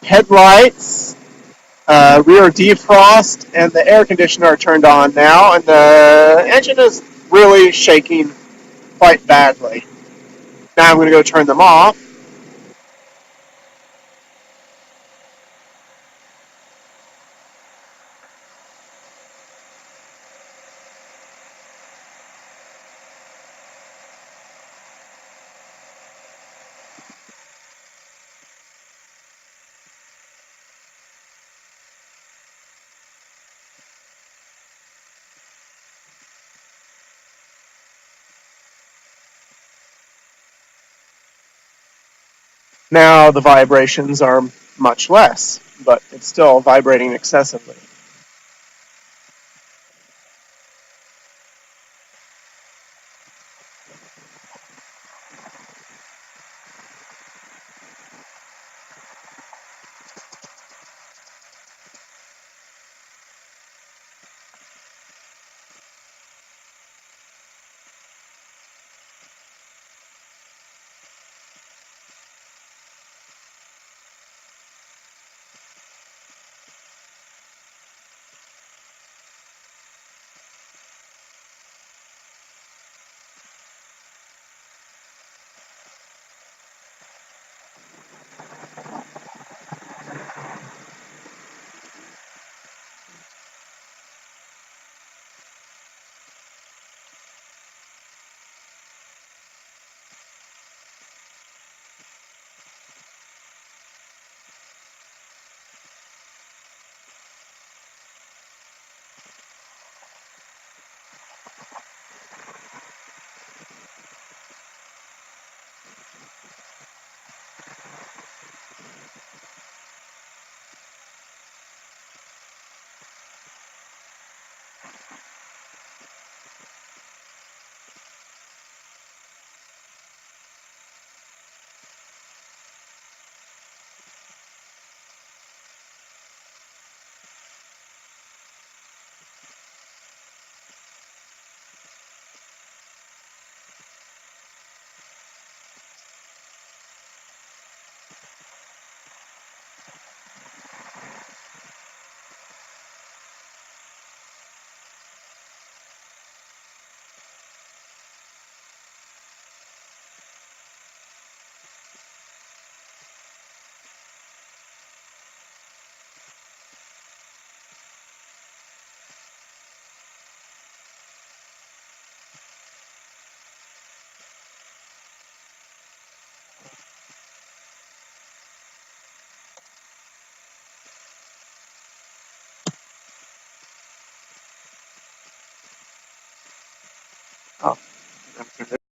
headlights, rear defrost, and the air conditioner are turned on now, and the engine is really shaking quite badly. Now I'm going to go turn them off. Now the vibrations are much less, but it's still vibrating excessively. Oh,